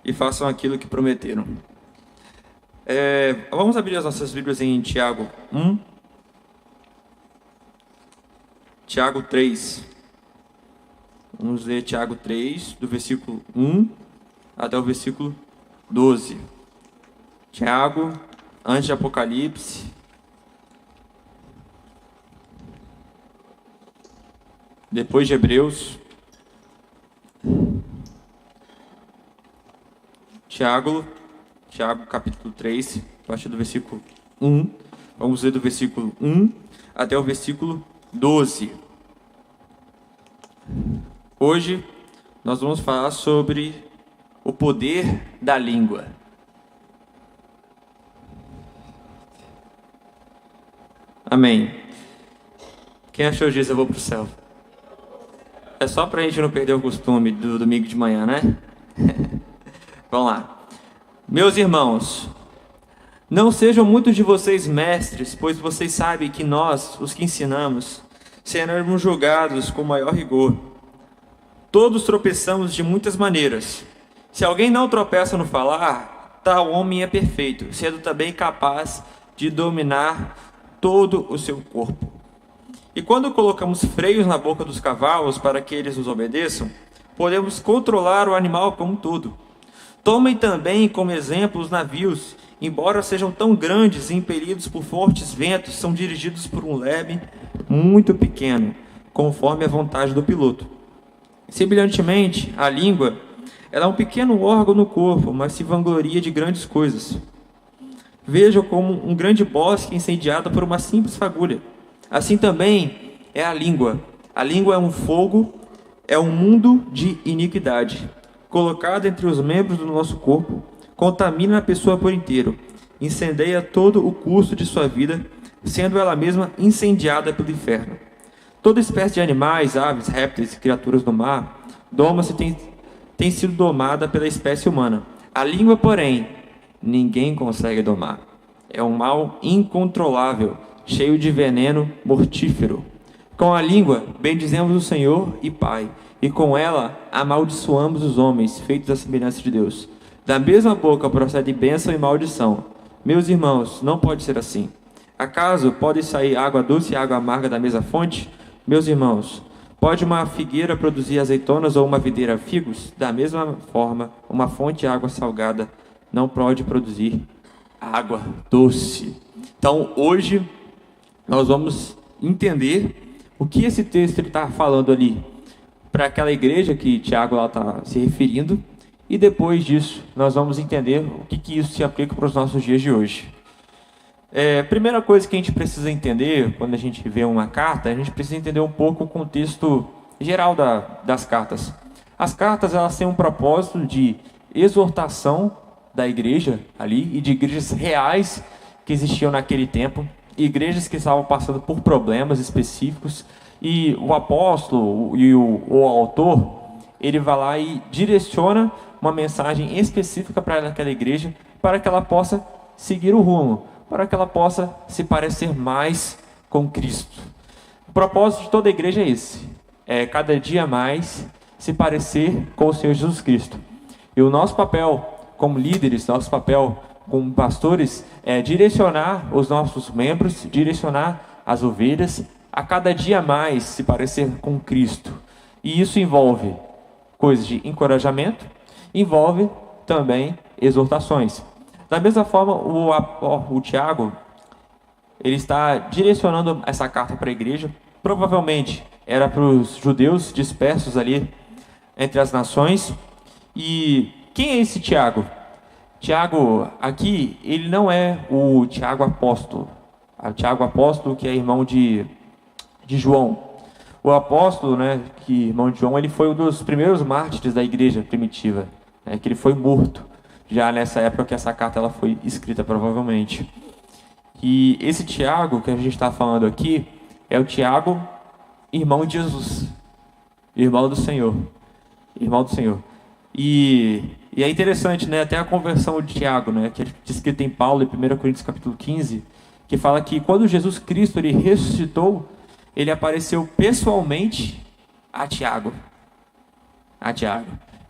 e façam aquilo que prometeram. Vamos abrir as nossas Bíblias em Tiago 1, Tiago 3. Vamos ler Tiago 3, do versículo 1 até o versículo 12. Tiago, antes de Apocalipse. Depois de Hebreus. Tiago capítulo 3, a partir do versículo 1. Vamos ler do versículo 1 até o versículo 12. Hoje nós vamos falar sobre o poder da língua. Amém. Quem achou disso, eu vou para o céu. É só para a gente não perder o costume do domingo de manhã, né? Vamos lá. Meus irmãos, não sejam muitos de vocês mestres, pois vocês sabem que nós, os que ensinamos, seremos julgados com maior rigor. Todos tropeçamos de muitas maneiras. Se alguém não tropeça no falar, tal homem é perfeito, sendo também capaz de dominar todo o seu corpo. E quando colocamos freios na boca dos cavalos para que eles nos obedeçam, podemos controlar o animal como um todo. Tomem também como exemplo os navios, embora sejam tão grandes e impelidos por fortes ventos, são dirigidos por um leme muito pequeno, conforme a vontade do piloto. Semelhantemente, a língua, ela é um pequeno órgão no corpo, mas se vangloria de grandes coisas. Veja como um grande bosque incendiado por uma simples fagulha. Assim também é a língua. A língua é um fogo, é um mundo de iniquidade. Colocada entre os membros do nosso corpo, contamina a pessoa por inteiro, incendeia todo o curso de sua vida, sendo ela mesma incendiada pelo inferno. Toda espécie de animais, aves, répteis e criaturas do mar, doma-se tem sido domada pela espécie humana. A língua, porém, ninguém consegue domar. É um mal incontrolável, cheio de veneno mortífero. Com a língua, bendizemos o Senhor e Pai, e com ela amaldiçoamos os homens, feitos à semelhança de Deus. Da mesma boca procede bênção e maldição. Meus irmãos, não pode ser assim. Acaso pode sair água doce e água amarga da mesma fonte? Meus irmãos, pode uma figueira produzir azeitonas ou uma videira figos? Da mesma forma, uma fonte de água salgada não pode produzir água doce. Então, hoje, nós vamos entender o que esse texto está falando ali para aquela igreja que Tiago está se referindo, e depois disso nós vamos entender o que isso se aplica para os nossos dias de hoje. Primeira coisa que a gente precisa entender quando a gente vê uma carta, a gente precisa entender um pouco o contexto geral das cartas. As cartas, elas têm um propósito de exortação da igreja ali, e de igrejas reais que existiam naquele tempo, igrejas que estavam passando por problemas específicos, e o apóstolo e o autor, ele vai lá e direciona uma mensagem específica para aquela igreja, para que ela possa seguir o rumo, para que ela possa se parecer mais com Cristo. O propósito de toda a igreja é esse, é cada dia mais se parecer com o Senhor Jesus Cristo. E o nosso papel como líderes, nosso papel como pastores, é direcionar os nossos membros, direcionar as ovelhas, a cada dia mais se parecer com Cristo. E isso envolve coisas de encorajamento, envolve também exortações. Da mesma forma, o Tiago, ele está direcionando essa carta para a igreja, provavelmente era para os judeus dispersos ali entre as nações. E quem é esse Tiago? Tiago, aqui, ele não é o Tiago apóstolo. O Tiago apóstolo, que é irmão de João. O apóstolo, que irmão de João, ele foi um dos primeiros mártires da igreja primitiva, que ele foi morto, já nessa época que essa carta ela foi escrita, provavelmente. E esse Tiago, que a gente está falando aqui, é o Tiago, irmão de Jesus, irmão do Senhor. Irmão do Senhor. E é interessante, até a conversão de Tiago, que é descrita em Paulo, em 1 Coríntios capítulo 15, que fala que quando Jesus Cristo ele ressuscitou, ele apareceu pessoalmente a Tiago.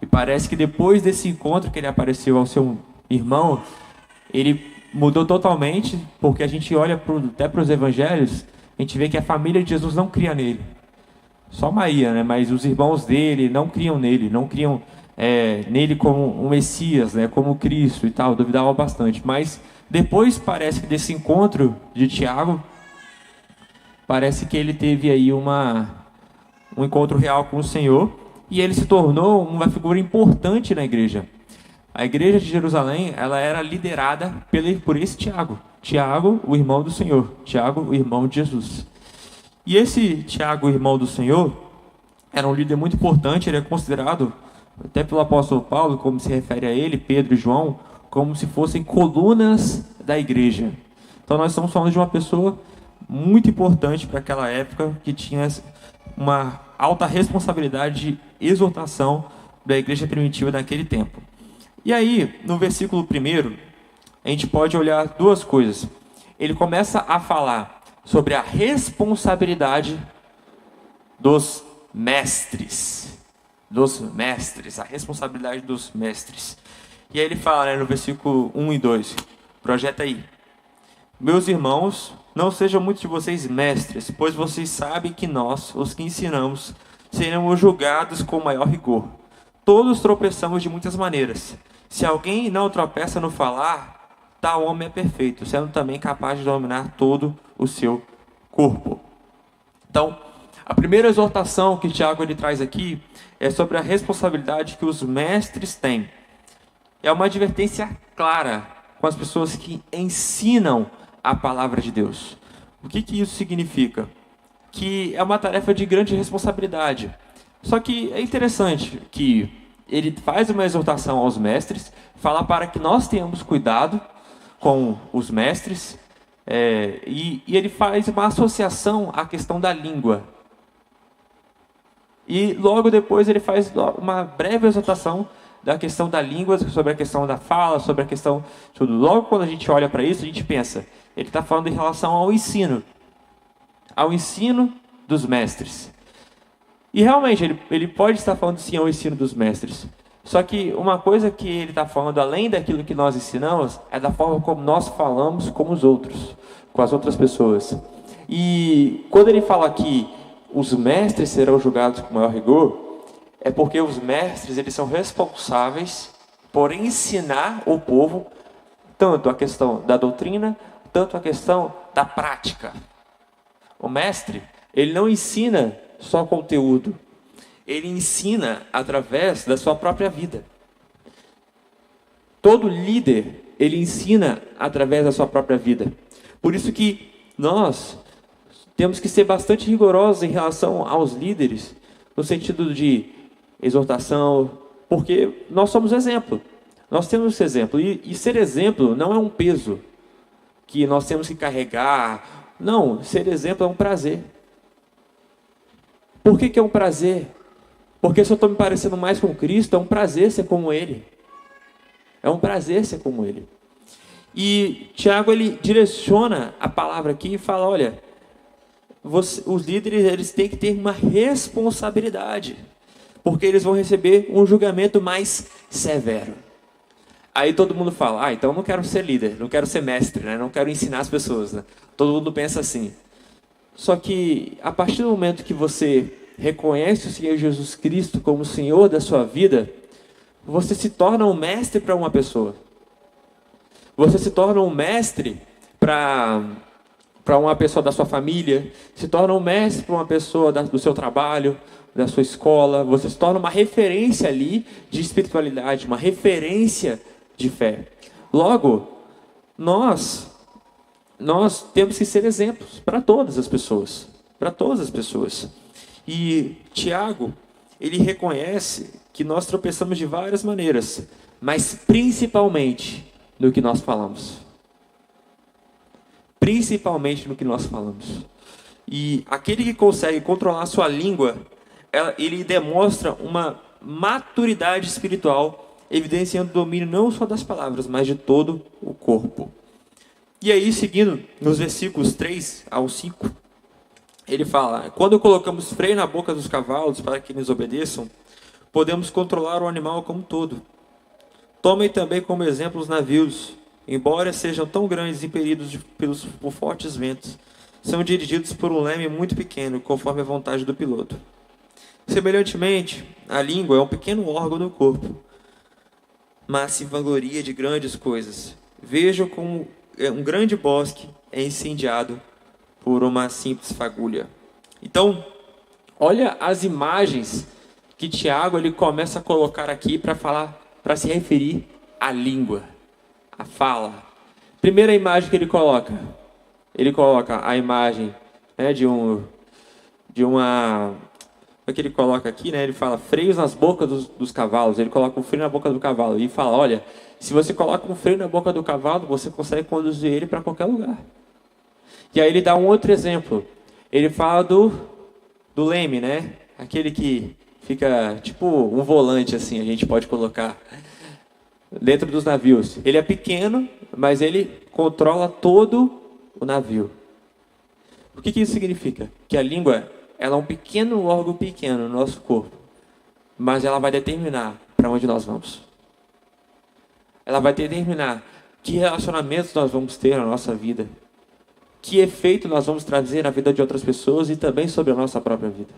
E parece que depois desse encontro que ele apareceu ao seu irmão, ele mudou totalmente, porque a gente olha até para os evangelhos, a gente vê que a família de Jesus não cria nele. Só Maria, né? Mas os irmãos dele não criam nele, não criam nele como um Messias, né? Como Cristo e tal, duvidavam bastante. Mas depois parece que desse encontro de Tiago, parece que ele teve aí um encontro real com o Senhor, e ele se tornou uma figura importante na igreja. A igreja de Jerusalém, ela era liderada por esse Tiago. Tiago, o irmão do Senhor. Tiago, o irmão de Jesus. E esse Tiago, o irmão do Senhor, era um líder muito importante. Ele é considerado, até pelo apóstolo Paulo, como se refere a ele, Pedro e João, como se fossem colunas da igreja. Então nós estamos falando de uma pessoa muito importante para aquela época, que tinha uma alta responsabilidade de exortação da igreja primitiva daquele tempo. E aí, no versículo 1, a gente pode olhar duas coisas. Ele começa a falar sobre a responsabilidade dos mestres. A responsabilidade dos mestres. E aí ele fala, né, no versículo 1 e 2, projeta aí. Meus irmãos, não sejam muitos de vocês mestres, pois vocês sabem que nós, os que ensinamos, seremos julgados com maior rigor. Todos tropeçamos de muitas maneiras. Se alguém não tropeça no falar, tal homem é perfeito, sendo também capaz de dominar todo o seu corpo. Então, a primeira exortação que Tiago ele traz aqui é sobre a responsabilidade que os mestres têm. É uma advertência clara com as pessoas que ensinam a palavra de Deus. O que isso significa? Que é uma tarefa de grande responsabilidade. Só que é interessante que ele faz uma exortação aos mestres, fala para que nós tenhamos cuidado com os mestres, e ele faz uma associação à questão da língua. E logo depois ele faz uma breve exortação da questão da língua, sobre a questão da fala, sobre a questão de tudo. Logo quando a gente olha para isso, a gente pensa, ele está falando em relação ao ensino dos mestres. E realmente, ele pode estar falando sim ao ensino dos mestres. Só que uma coisa que ele está falando, além daquilo que nós ensinamos, é da forma como nós falamos com os outros, com as outras pessoas. E quando ele fala que os mestres serão julgados com maior rigor, é porque os mestres eles são responsáveis por ensinar o povo tanto a questão da doutrina, tanto a questão da prática. O mestre, ele não ensina só conteúdo, ele ensina através da sua própria vida. Todo líder, ele ensina através da sua própria vida. Por isso que nós temos que ser bastante rigorosos em relação aos líderes, no sentido de exortação, porque nós somos exemplo. Nós temos esse exemplo. E ser exemplo não é um peso que nós temos que carregar. Não, ser exemplo é um prazer. Por que é um prazer? Porque se eu estou me parecendo mais com Cristo, é um prazer ser como Ele. É um prazer ser como Ele. E Tiago, ele direciona a palavra aqui e fala, olha, os líderes eles têm que ter uma responsabilidade, porque eles vão receber um julgamento mais severo. Aí todo mundo fala, então eu não quero ser líder, não quero ser mestre, né? Não quero ensinar as pessoas. Né? Todo mundo pensa assim. Só que a partir do momento que você reconhece o Senhor Jesus Cristo como o Senhor da sua vida, você se torna um mestre para uma pessoa. Você se torna um mestre para uma pessoa da sua família, se torna um mestre para uma pessoa do seu trabalho, da sua escola. Você se torna uma referência ali de espiritualidade, uma referência de fé. Logo, nós temos que ser exemplos para todas as pessoas, E Tiago, ele reconhece que nós tropeçamos de várias maneiras, mas principalmente no que nós falamos. Principalmente no que nós falamos. E aquele que consegue controlar a sua língua, ele demonstra uma maturidade espiritual, evidenciando o domínio não só das palavras, mas de todo o corpo. E aí, seguindo nos versículos 3 ao 5, ele fala, quando colocamos freio na boca dos cavalos para que nos obedeçam, podemos controlar o animal como um todo. Tomem também como exemplo os navios, embora sejam tão grandes e impelidos por fortes ventos, são dirigidos por um leme muito pequeno, conforme a vontade do piloto. Semelhantemente, a língua é um pequeno órgão do corpo, mas se vangloria de grandes coisas. Vejam como um grande bosque é incendiado por uma simples fagulha. Então, olha as imagens que Tiago ele começa a colocar aqui para se referir à língua, à fala. Primeira imagem que ele coloca a imagem, né, de uma, o que ele coloca aqui, né? Ele fala freios nas bocas dos cavalos. Ele coloca um freio na boca do cavalo e fala: olha, se você coloca um freio na boca do cavalo, você consegue conduzir ele para qualquer lugar. E aí ele dá um outro exemplo. Ele fala do leme, né? Aquele que fica tipo um volante assim, a gente pode colocar dentro dos navios. Ele é pequeno, mas ele controla todo o navio. O que isso significa? Que a língua, ela é um pequeno órgão pequeno no nosso corpo, mas ela vai determinar para onde nós vamos. Ela vai determinar que relacionamentos nós vamos ter na nossa vida, que efeito nós vamos trazer na vida de outras pessoas e também sobre a nossa própria vida.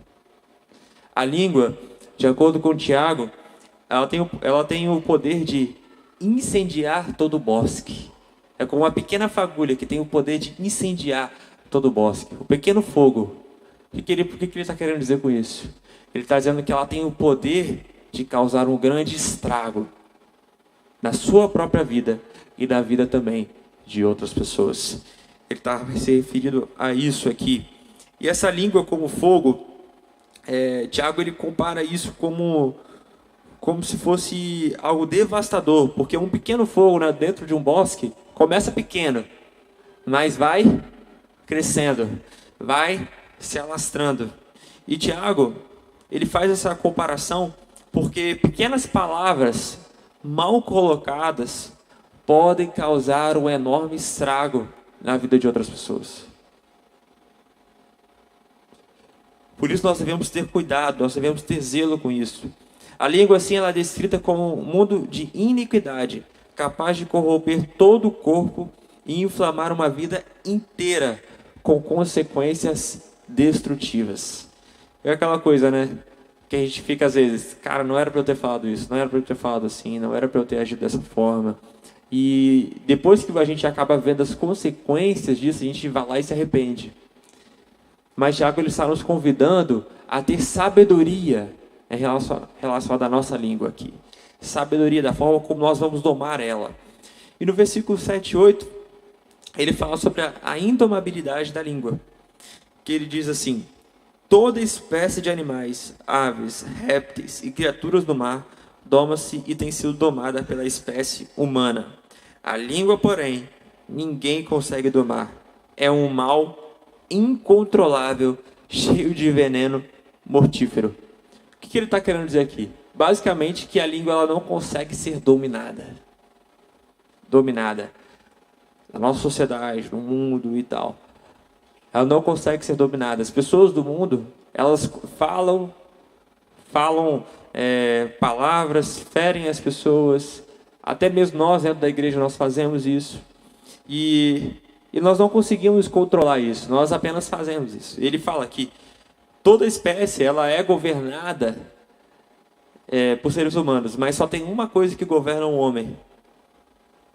A língua, de acordo com Tiago, ela tem o poder de incendiar todo o bosque. É como uma pequena fagulha que tem o poder de incendiar todo o bosque. O pequeno fogo. O que ele está querendo dizer com isso? Ele está dizendo que ela tem o poder de causar um grande estrago na sua própria vida e na vida também de outras pessoas. Ele está se referindo a isso aqui. E essa língua como fogo, Tiago ele compara isso como se fosse algo devastador, porque um pequeno fogo, né, dentro de um bosque começa pequeno, mas vai crescendo, vai se alastrando. E Tiago, ele faz essa comparação porque pequenas palavras mal colocadas podem causar um enorme estrago na vida de outras pessoas. Por isso nós devemos ter cuidado, nós devemos ter zelo com isso. A língua assim ela é descrita como um mundo de iniquidade, capaz de corromper todo o corpo e inflamar uma vida inteira com consequências destrutivas. É aquela coisa, né? Que a gente fica às vezes, cara, não era para eu ter falado isso, não era para eu ter falado assim, não era para eu ter agido dessa forma. E depois que a gente acaba vendo as consequências disso, a gente vai lá e se arrepende. Mas Tiago ele está nos convidando a ter sabedoria relacionada à nossa língua aqui. Sabedoria da forma como nós vamos domar ela. E no versículo 7 e 8, ele fala sobre a indomabilidade da língua. Que ele diz assim: toda espécie de animais, aves, répteis e criaturas do mar doma-se e tem sido domada pela espécie humana. A língua, porém, ninguém consegue domar. É um mal incontrolável, cheio de veneno mortífero. O que ele está querendo dizer aqui? Basicamente que a língua ela não consegue ser dominada. Na nossa sociedade, no mundo e tal. Ela não consegue ser dominada. As pessoas do mundo, elas falam palavras, ferem as pessoas. Até mesmo nós, dentro da igreja, nós fazemos isso. E nós não conseguimos controlar isso. Nós apenas fazemos isso. Ele fala que toda espécie ela é governada por seres humanos, mas só tem uma coisa que governa o homem,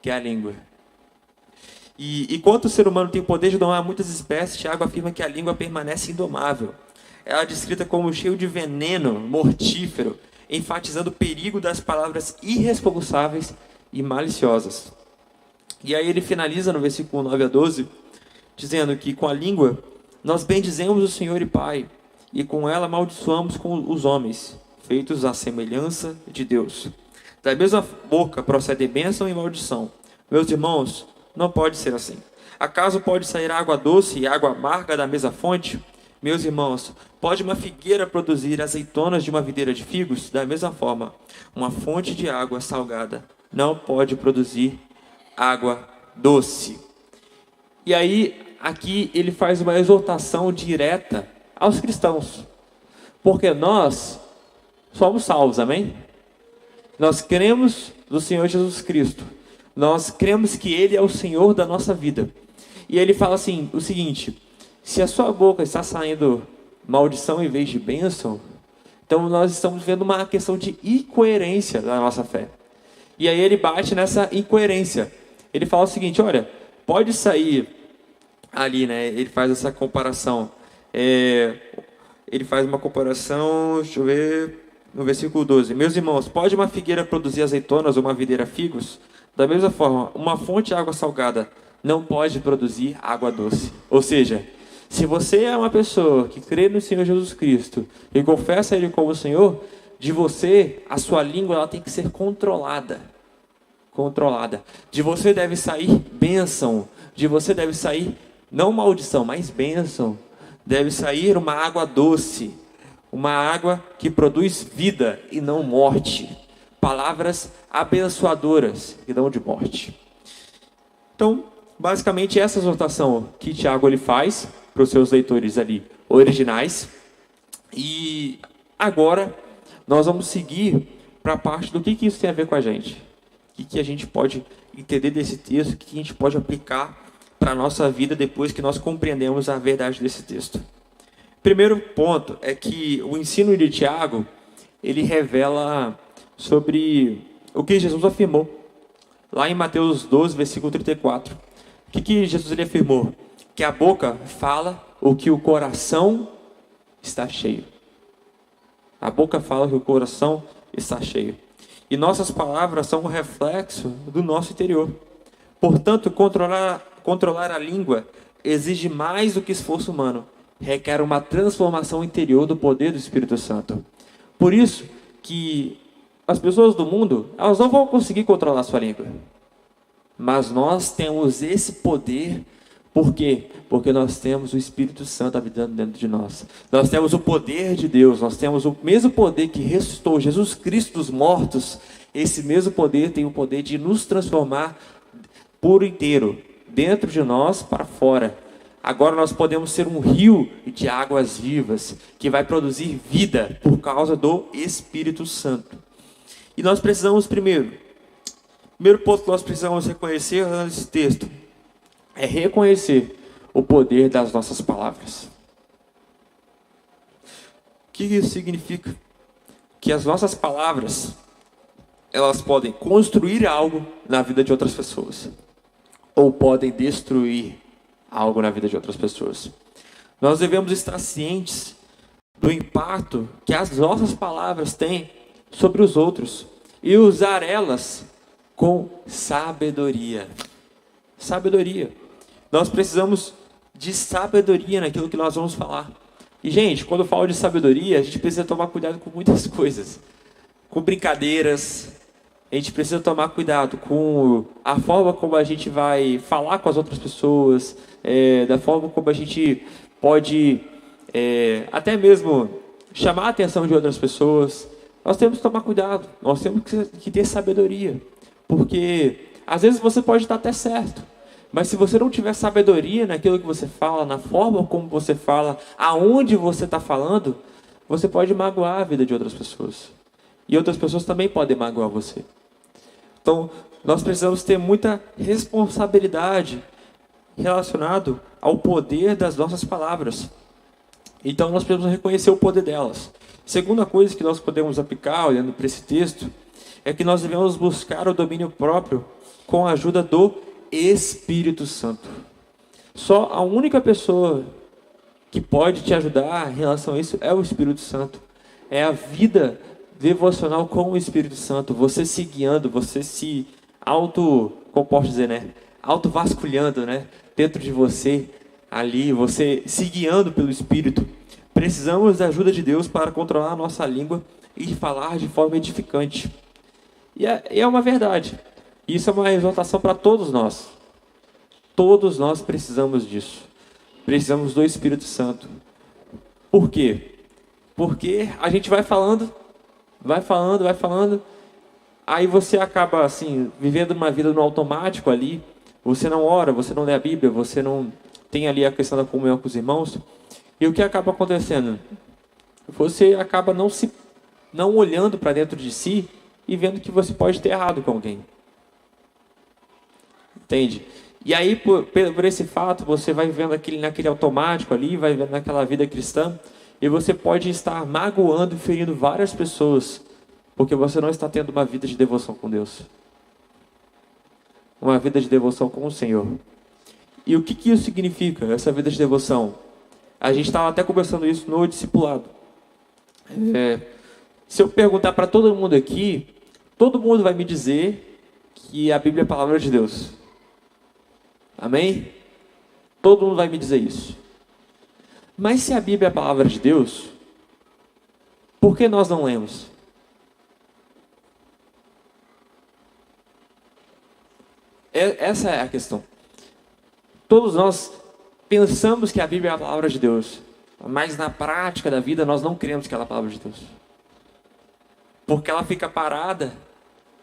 que é a língua. E enquanto o ser humano tem o poder de domar muitas espécies, Tiago afirma que a língua permanece indomável. Ela é descrita como cheio de veneno mortífero, enfatizando o perigo das palavras irresponsáveis e maliciosas. E aí ele finaliza no versículo 9 a 12, dizendo que com a língua nós bendizemos o Senhor e Pai, e com ela amaldiçoamos com os homens, feitos à semelhança de Deus. Da mesma boca procede bênção e maldição. Meus irmãos, não pode ser assim. Acaso pode sair água doce e água amarga da mesma fonte? Meus irmãos, pode uma figueira produzir azeitonas de uma videira de figos? Da mesma forma, uma fonte de água salgada não pode produzir água doce. E aí, aqui ele faz uma exortação direta aos cristãos. Porque nós somos salvos, amém? Nós cremos no Senhor Jesus Cristo. Nós cremos que Ele é o Senhor da nossa vida. E Ele fala assim, o seguinte: se a sua boca está saindo maldição em vez de bênção, então nós estamos vendo uma questão de incoerência da nossa fé. E aí ele bate nessa incoerência. Ele fala o seguinte: olha, pode sair ali, né? Ele faz essa comparação. Ele faz uma comparação, deixa eu ver, no versículo 12. Meus irmãos, pode uma figueira produzir azeitonas ou uma videira figos? Da mesma forma, uma fonte de água salgada não pode produzir água doce. Ou seja, se você é uma pessoa que crê no Senhor Jesus Cristo e confessa Ele como Senhor, de você, a sua língua ela tem que ser controlada. Controlada. De você deve sair bênção. De você deve sair, não maldição, mas bênção. Deve sair uma água doce. Uma água que produz vida e não morte. Palavras abençoadoras e não de morte. Então, basicamente essa exortação que Tiago ele faz para os seus leitores ali originais. E agora nós vamos seguir para a parte do que isso tem a ver com a gente. O que a gente pode entender desse texto, o que a gente pode aplicar para a nossa vida depois que nós compreendemos a verdade desse texto. Primeiro ponto é que o ensino de Tiago, ele revela sobre o que Jesus afirmou. Lá em Mateus 12, versículo 34. O que Jesus ele afirmou? Que a boca fala o que o coração está cheio. A boca fala o que o coração está cheio. E nossas palavras são um reflexo do nosso interior. Portanto, controlar a língua exige mais do que esforço humano. Requer uma transformação interior do poder do Espírito Santo. Por isso que as pessoas do mundo, elas não vão conseguir controlar a sua língua. Mas nós temos esse poder. Por quê? Porque nós temos o Espírito Santo habitando dentro de nós. Nós temos o poder de Deus. Nós temos o mesmo poder que ressuscitou Jesus Cristo dos mortos. Esse mesmo poder tem o poder de nos transformar por inteiro. Dentro de nós, para fora. Agora nós podemos ser um rio de águas vivas. Que vai produzir vida por causa do Espírito Santo. E nós precisamos primeiro ponto que nós precisamos reconhecer nesse texto é reconhecer o poder das nossas palavras. O que isso significa? Que as nossas palavras, elas podem construir algo na vida de outras pessoas, ou podem destruir algo na vida de outras pessoas. Nós devemos estar cientes do impacto que as nossas palavras têm sobre os outros e usar elas com sabedoria. Sabedoria. Nós precisamos de sabedoria naquilo que nós vamos falar. E, gente, quando eu falo de sabedoria, a gente precisa tomar cuidado com muitas coisas. Com brincadeiras. A gente precisa tomar cuidado com a forma como a gente vai falar com as outras pessoas. Da forma como a gente pode até mesmo chamar a atenção de outras pessoas. Nós temos que tomar cuidado. Nós temos que ter sabedoria. Porque, às vezes, você pode estar até certo. Mas se você não tiver sabedoria naquilo que você fala, na forma como você fala, aonde você está falando, você pode magoar a vida de outras pessoas. E outras pessoas também podem magoar você. Então, nós precisamos ter muita responsabilidade relacionado ao poder das nossas palavras. Então, nós precisamos reconhecer o poder delas. Segunda coisa que nós podemos aplicar, olhando para esse texto, é que nós devemos buscar o domínio próprio com a ajuda do Espírito Santo. Só a única pessoa que pode te ajudar em relação a isso é o Espírito Santo. É a vida devocional com o Espírito Santo. Você se guiando, você se como posso dizer, né? Auto-vasculhando, né? Dentro de você, ali, você se guiando pelo Espírito. Precisamos da ajuda de Deus para controlar a nossa língua e falar de forma edificante. E é uma verdade. Isso é uma exortação para todos nós. Todos nós precisamos disso. Precisamos do Espírito Santo. Por quê? Porque a gente vai falando, aí você acaba assim, vivendo uma vida no automático ali. Você não ora, você não lê a Bíblia, você não tem ali a questão da comunhão com os irmãos. E o que acaba acontecendo? Você acaba não se não olhando para dentro de si e vendo que você pode ter errado com alguém. Entende? E aí, por esse fato, você vai vivendo naquele automático ali, vai vivendo naquela vida cristã, e você pode estar magoando e ferindo várias pessoas, porque você não está tendo uma vida de devoção com Deus. Uma vida de devoção com o Senhor. E o que isso significa, essa vida de devoção? A gente estava até conversando isso no discipulado. Se eu perguntar para todo mundo aqui, todo mundo vai me dizer que a Bíblia é a palavra de Deus. Amém? Todo mundo vai me dizer isso. Mas se a Bíblia é a palavra de Deus, por que nós não lemos? Essa é a questão. Todos nós pensamos que a Bíblia é a palavra de Deus, mas na prática da vida nós não cremos que ela é a palavra de Deus. Porque ela fica parada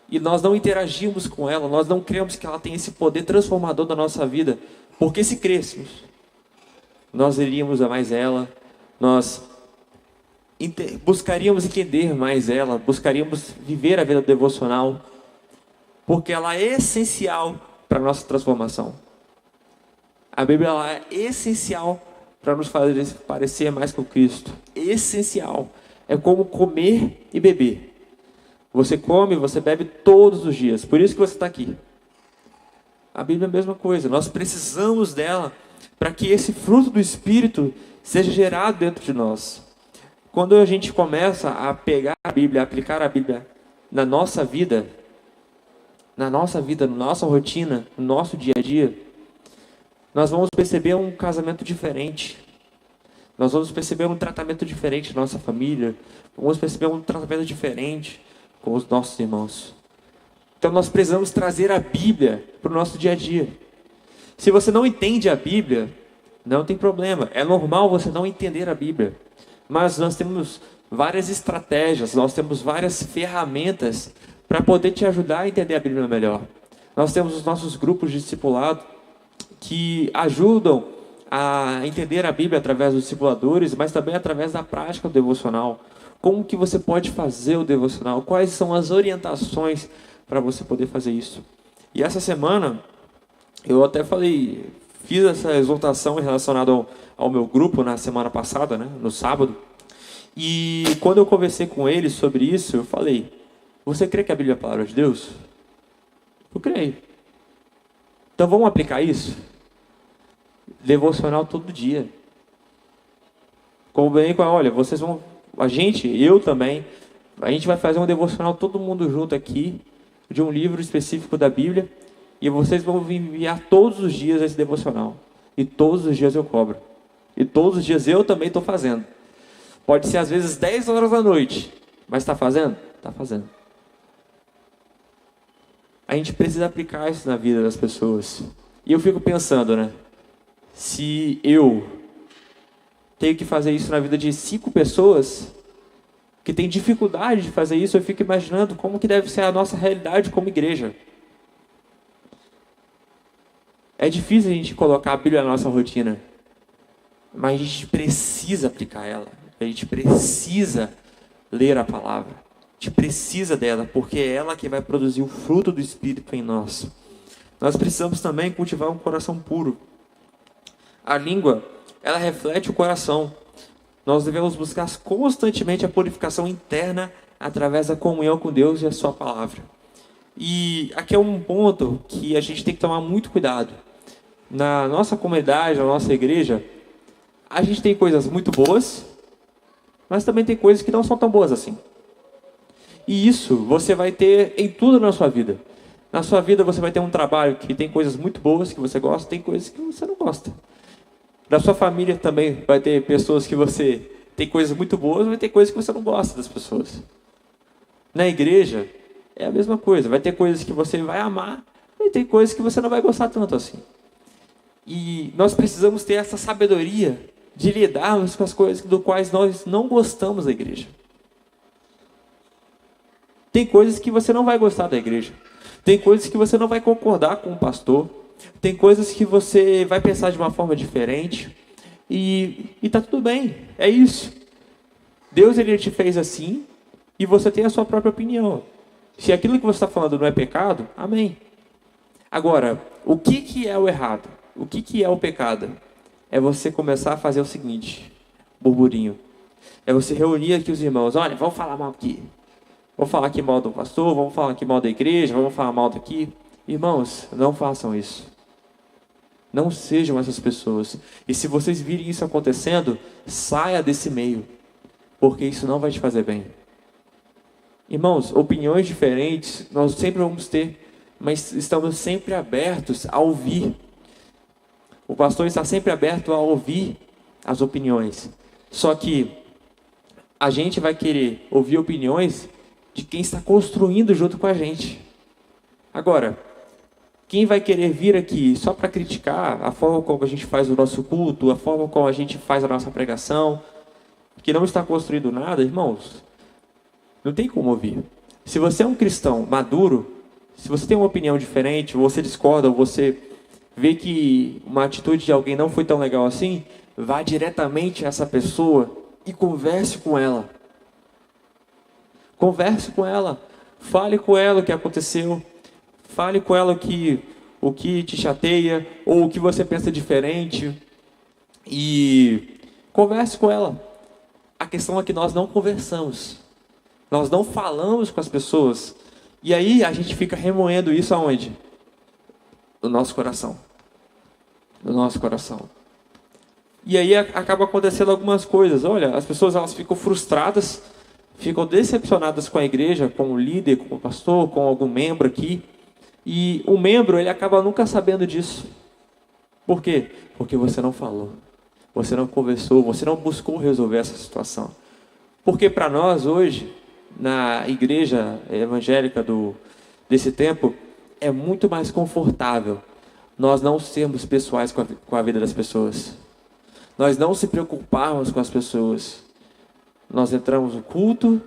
e nós não interagimos com ela, nós não cremos que ela tem esse poder transformador da nossa vida. Porque se crêssemos, nós iríamos a mais ela, nós buscaríamos entender mais ela, buscaríamos viver a vida devocional, porque ela é essencial para a nossa transformação. A Bíblia ela é essencial para nos fazer parecer mais com Cristo. Essencial. É como comer e beber. Você come, você bebe todos os dias. Por isso que você está aqui. A Bíblia é a mesma coisa. Nós precisamos dela para que esse fruto do Espírito seja gerado dentro de nós. Quando a gente começa a pegar a Bíblia, a aplicar a Bíblia na nossa vida, na nossa rotina, no nosso dia a dia, nós vamos perceber um casamento diferente. Nós vamos perceber um tratamento diferente na nossa família. Vamos perceber um tratamento diferente com os nossos irmãos. Então nós precisamos trazer a Bíblia para o nosso dia a dia. Se você não entende a Bíblia, não tem problema. É normal você não entender a Bíblia. Mas nós temos várias estratégias, nós temos várias ferramentas para poder te ajudar a entender a Bíblia melhor. Nós temos os nossos grupos de discipulado que ajudam a entender a Bíblia através dos discipuladores, mas também através da prática do devocional. Como que você pode fazer o devocional? Quais são as orientações para você poder fazer isso? E essa semana, eu até fiz essa exortação relacionada ao meu grupo na semana passada, né, no sábado. E quando eu conversei com eles sobre isso, eu falei: você crê que a Bíblia é a palavra de Deus? Eu creio. Então vamos aplicar isso? Devocional todo dia. Olha, vocês vão... eu também, a gente vai fazer um devocional todo mundo junto aqui, de um livro específico da Bíblia, e vocês vão enviar todos os dias esse devocional. E todos os dias eu cobro. E todos os dias eu também estou fazendo. Pode ser às vezes 10 horas da noite, mas está fazendo? Está fazendo. A gente precisa aplicar isso na vida das pessoas. E eu fico pensando, né? Se eu tenho que fazer isso na vida de 5 pessoas que têm dificuldade de fazer isso, eu fico imaginando como que deve ser a nossa realidade como igreja. É difícil a gente colocar a Bíblia na nossa rotina, mas a gente precisa aplicar ela. A gente precisa ler a palavra. A gente precisa dela, porque é ela que vai produzir o fruto do Espírito em nós. Nós precisamos também cultivar um coração puro. A língua, ela reflete o coração. Nós devemos buscar constantemente a purificação interna através da comunhão com Deus e a sua palavra. E aqui é um ponto que a gente tem que tomar muito cuidado. Na nossa comunidade, na nossa igreja, a gente tem coisas muito boas, mas também tem coisas que não são tão boas assim. E isso você vai ter em tudo na sua vida. Na sua vida você vai ter um trabalho que tem coisas muito boas que você gosta, tem coisas que você não gosta. Na sua família também vai ter pessoas que você tem coisas muito boas, vai ter coisas que você não gosta das pessoas. Na igreja é a mesma coisa, vai ter coisas que você vai amar, e tem coisas que você não vai gostar tanto assim. E nós precisamos ter essa sabedoria de lidarmos com as coisas do quais nós não gostamos da igreja. Tem coisas que você não vai gostar da igreja. Tem coisas que você não vai concordar com o pastor. Tem coisas que você vai pensar de uma forma diferente. E tá tudo bem. É isso. Deus, ele te fez assim. E você tem a sua própria opinião. Se aquilo que você está falando não é pecado, amém. Agora, o que é o errado? O que é o pecado? É você começar a fazer o seguinte, burburinho. É você reunir aqui os irmãos. Olha, vamos falar mal aqui. Vamos falar aqui mal do pastor, vamos falar aqui mal da igreja, vamos falar mal daqui. Irmãos, não façam isso. Não sejam essas pessoas. E se vocês virem isso acontecendo, saia desse meio. Porque isso não vai te fazer bem. Irmãos, opiniões diferentes nós sempre vamos ter. Mas estamos sempre abertos a ouvir. O pastor está sempre aberto a ouvir as opiniões. Só que a gente vai querer ouvir opiniões de quem está construindo junto com a gente. Agora, quem vai querer vir aqui só para criticar a forma como a gente faz o nosso culto, a forma como a gente faz a nossa pregação, que não está construindo nada, irmãos, não tem como ouvir. Se você é um cristão maduro, se você tem uma opinião diferente, ou você discorda, ou você vê que uma atitude de alguém não foi tão legal assim, vá diretamente a essa pessoa e converse com ela. Converse com ela. Fale com ela o que aconteceu. Fale com ela o que te chateia, ou o que você pensa diferente. E converse com ela. A questão é que nós não conversamos. Nós não falamos com as pessoas. E aí a gente fica remoendo isso aonde? No nosso coração. No nosso coração. E aí acaba acontecendo algumas coisas. Olha, as pessoas elas ficam frustradas, ficam decepcionadas com a igreja, com o líder, com o pastor, com algum membro aqui. E o membro, ele acaba nunca sabendo disso. Por quê? Porque você não falou. Você não conversou, você não buscou resolver essa situação. Porque para nós hoje, na igreja evangélica desse tempo, é muito mais confortável nós não sermos pessoais com a vida das pessoas. Nós não se preocuparmos com as pessoas. Nós entramos no culto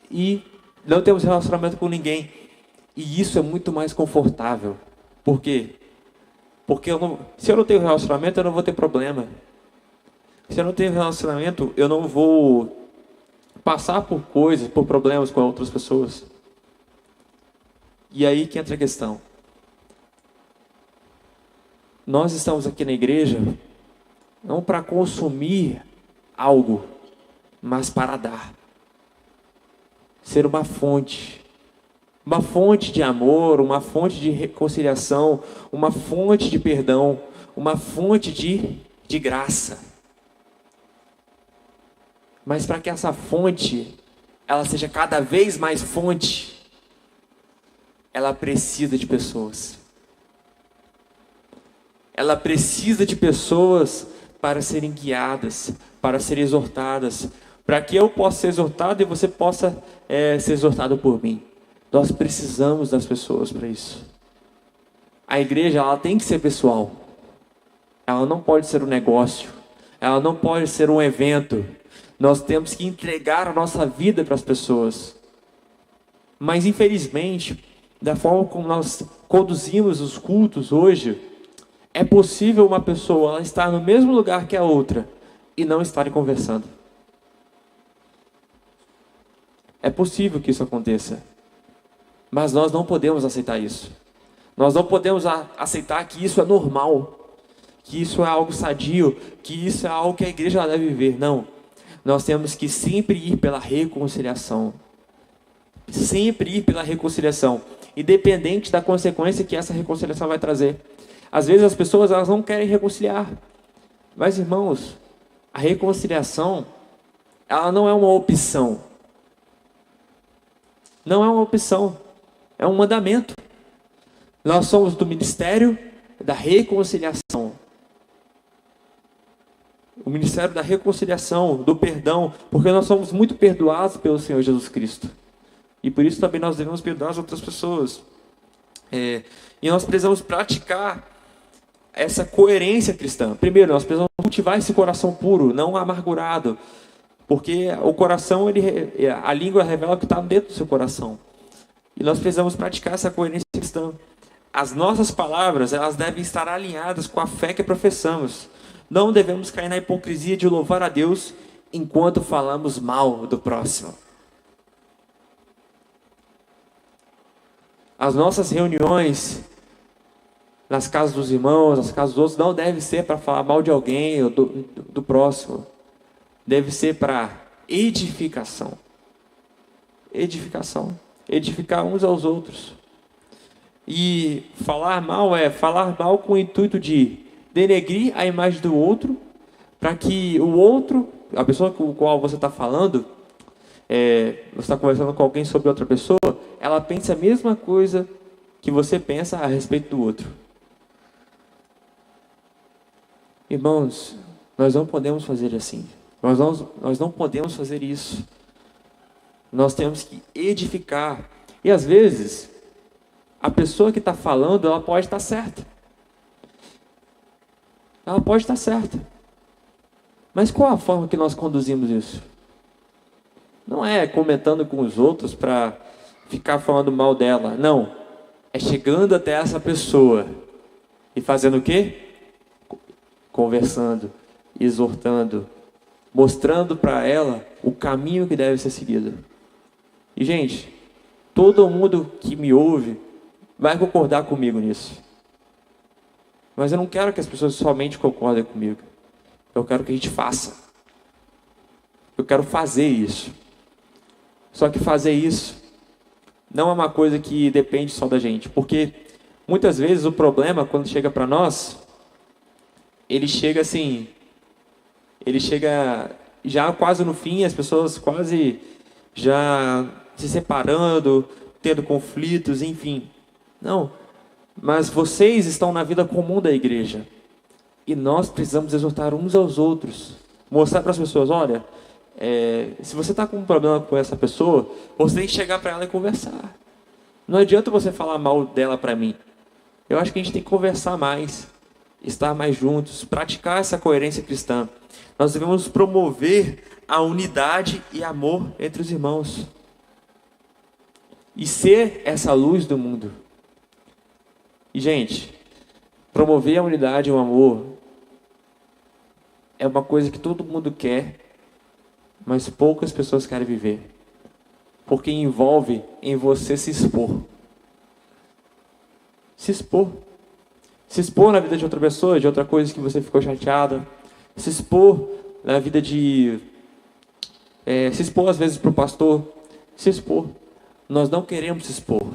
e não temos relacionamento com ninguém. E isso é muito mais confortável. Por quê? Porque se eu não tenho relacionamento, eu não vou ter problema. Se eu não tenho relacionamento, eu não vou passar por coisas, por problemas com outras pessoas. E aí que entra a questão. Nós estamos aqui na igreja não para consumir algo, mas para dar. Ser uma fonte de amor, uma fonte de reconciliação, uma fonte de perdão, uma fonte de graça. Mas para que essa fonte, ela seja cada vez mais fonte, ela precisa de pessoas. Ela precisa de pessoas para serem guiadas, para serem exortadas, para que eu possa ser exortado e você possa ser exortado por mim. Nós precisamos das pessoas para isso. A igreja, ela tem que ser pessoal. Ela não pode ser um negócio. Ela não pode ser um evento. Nós temos que entregar a nossa vida para as pessoas. Mas, infelizmente, da forma como nós conduzimos os cultos hoje, é possível uma pessoa ela estar no mesmo lugar que a outra e não estarem conversando. É possível que isso aconteça. Mas nós não podemos aceitar isso. Nós não podemos aceitar que isso é normal, que isso é algo sadio, que isso é algo que a igreja deve viver. Não. Nós temos que sempre ir pela reconciliação. Sempre ir pela reconciliação, independente da consequência que essa reconciliação vai trazer. Às vezes as pessoas elas não querem reconciliar. Mas, irmãos, a reconciliação, ela não é uma opção. Não é uma opção. É um mandamento. Nós somos do ministério da reconciliação. O ministério da reconciliação, do perdão, porque nós somos muito perdoados pelo Senhor Jesus Cristo. E por isso também nós devemos perdoar as outras pessoas. E nós precisamos praticar essa coerência cristã. Primeiro, nós precisamos cultivar esse coração puro, não amargurado. Porque o coração, a língua revela o que está dentro do seu coração. E nós precisamos praticar essa coerência cristã. As nossas palavras, elas devem estar alinhadas com a fé que professamos. Não devemos cair na hipocrisia de louvar a Deus enquanto falamos mal do próximo. As nossas reuniões nas casas dos irmãos, nas casas dos outros, não deve ser para falar mal de alguém ou do próximo. Deve ser para edificação. Edificação. Edificar uns aos outros. E falar mal é falar mal com o intuito de denegrir a imagem do outro, para que o outro, a pessoa com a qual você está falando, você está conversando com alguém sobre outra pessoa, ela pensa a mesma coisa que você pensa a respeito do outro. Irmãos, nós não podemos fazer assim. Nós não podemos fazer isso. Nós temos que edificar. E às vezes, a pessoa que está falando, ela pode estar certa. Ela pode estar certa. Mas qual a forma que nós conduzimos isso? Não é comentando com os outros para ficar falando mal dela. Não. É chegando até essa pessoa e fazendo o quê? Conversando, exortando, mostrando para ela o caminho que deve ser seguido. E, gente, todo mundo que me ouve vai concordar comigo nisso. Mas eu não quero que as pessoas somente concordem comigo. Eu quero que a gente faça. Eu quero fazer isso. Só que fazer isso não é uma coisa que depende só da gente. Porque muitas vezes o problema, quando chega para nós, ele chega assim, ele chega já quase no fim, as pessoas quase já se separando, tendo conflitos, enfim. Não, mas vocês estão na vida comum da igreja. E nós precisamos exortar uns aos outros. Mostrar para as pessoas, olha, se você está com um problema com essa pessoa, você tem que chegar para ela e conversar. Não adianta você falar mal dela para mim. Eu acho que a gente tem que conversar mais, estar mais juntos, praticar essa coerência cristã. Nós devemos promover a unidade e amor entre os irmãos. E ser essa luz do mundo. E, gente, promover a unidade e o amor é uma coisa que todo mundo quer, mas poucas pessoas querem viver. Porque envolve em você se expor. Se expor. Se expor na vida de outra pessoa, de outra coisa que você ficou chateada. Se expor na vida de... se expor às vezes para o pastor. Se expor. Nós não queremos se expor.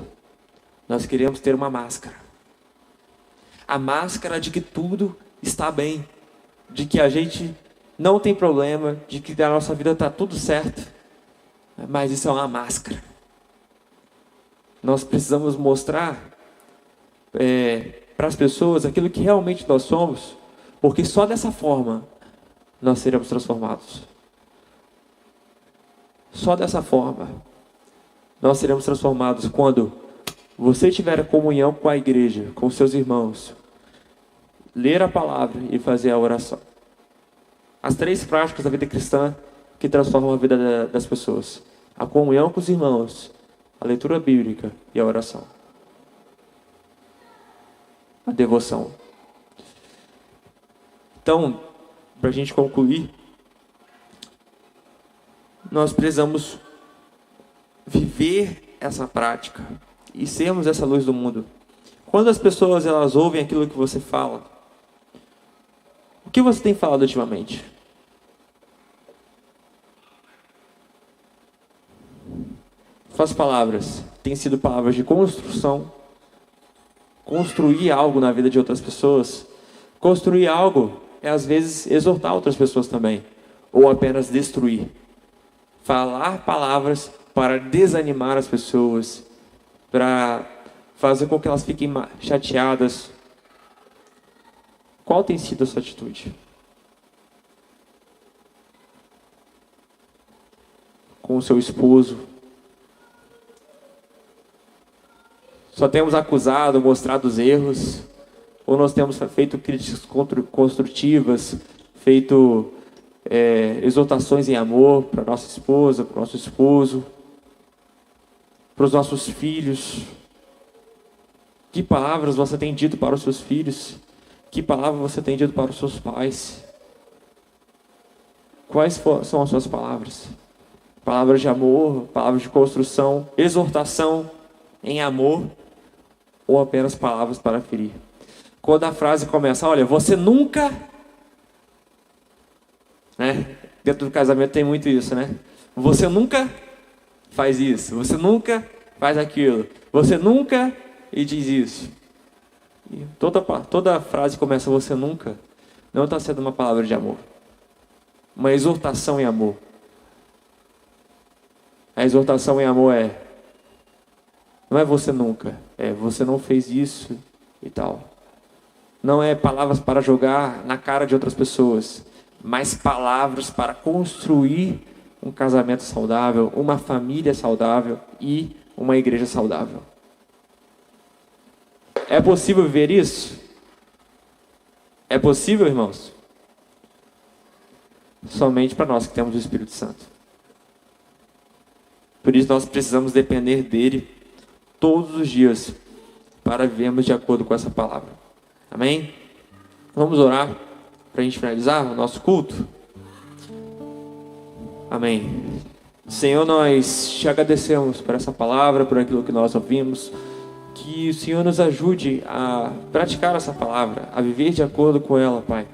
Nós queremos ter uma máscara. A máscara de que tudo está bem. De que a gente não tem problema. De que a nossa vida está tudo certo. Mas isso é uma máscara. Nós precisamos mostrar para as pessoas aquilo que realmente nós somos, porque só dessa forma nós seremos transformados. Só dessa forma nós seremos transformados quando você tiver a comunhão com a igreja, com seus irmãos, ler a palavra e fazer a oração. As 3 práticas da vida cristã que transformam a vida das pessoas: a comunhão com os irmãos, a leitura bíblica e a oração. A devoção. Então, para a gente concluir, nós precisamos viver essa prática e sermos essa luz do mundo. Quando as pessoas elas ouvem aquilo que você fala, o que você tem falado ultimamente? Suas palavras têm sido palavras de construção? Construir algo na vida de outras pessoas? Construir algo é às vezes exortar outras pessoas também, ou apenas destruir. Falar palavras para desanimar as pessoas, para fazer com que elas fiquem chateadas. Qual tem sido a sua atitude? Com o seu esposo? Só temos acusado, mostrado os erros? Ou nós temos feito críticas construtivas, feito exortações em amor para nossa esposa, para o nosso esposo, para os nossos filhos? Que palavras você tem dito para os seus filhos? Que palavra você tem dito para os seus pais? Quais são as suas palavras? Palavras de amor, palavras de construção, exortação em amor, ou apenas palavras para ferir. Quando a frase começa, olha, você nunca... Né? Dentro do casamento tem muito isso, né? Você nunca faz isso, você nunca faz aquilo, você nunca e diz isso. E toda frase começa você nunca, não está sendo uma palavra de amor, uma exortação em amor. A exortação em amor não é você nunca, é você não fez isso e tal. Não é palavras para jogar na cara de outras pessoas, mas palavras para construir um casamento saudável, uma família saudável e uma igreja saudável. É possível ver isso? É possível, irmãos? Somente para nós que temos o Espírito Santo. Por isso nós precisamos depender dele todos os dias para vivermos de acordo com essa palavra. Amém? Vamos orar para a gente finalizar o nosso culto? Amém. Senhor, nós te agradecemos por essa palavra, por aquilo que nós ouvimos. Que o Senhor nos ajude a praticar essa palavra, a viver de acordo com ela, Pai.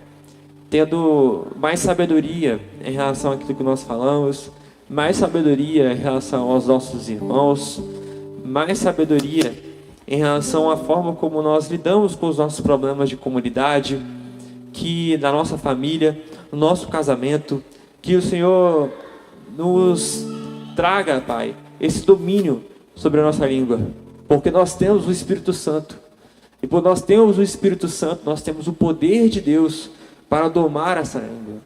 Tendo mais sabedoria em relação àquilo que nós falamos, mais sabedoria em relação aos nossos irmãos, mais sabedoria em relação à forma como nós lidamos com os nossos problemas de comunidade, que na nossa família, no nosso casamento, que o Senhor nos traga, Pai, esse domínio sobre a nossa língua, porque nós temos o Espírito Santo, e por nós termos o Espírito Santo, nós temos o poder de Deus para domar essa língua,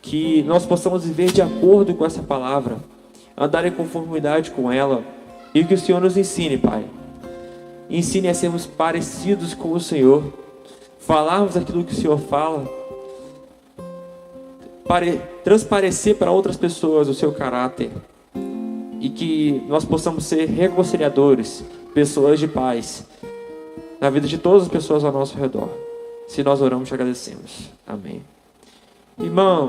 que nós possamos viver de acordo com essa palavra, andar em conformidade com ela, e que o Senhor nos ensine, Pai. Ensine a sermos parecidos com o Senhor, falarmos aquilo que o Senhor fala, transparecer para outras pessoas o seu caráter, e que nós possamos ser reconciliadores, pessoas de paz, na vida de todas as pessoas ao nosso redor. Se nós oramos, te agradecemos. Amém. Irmão,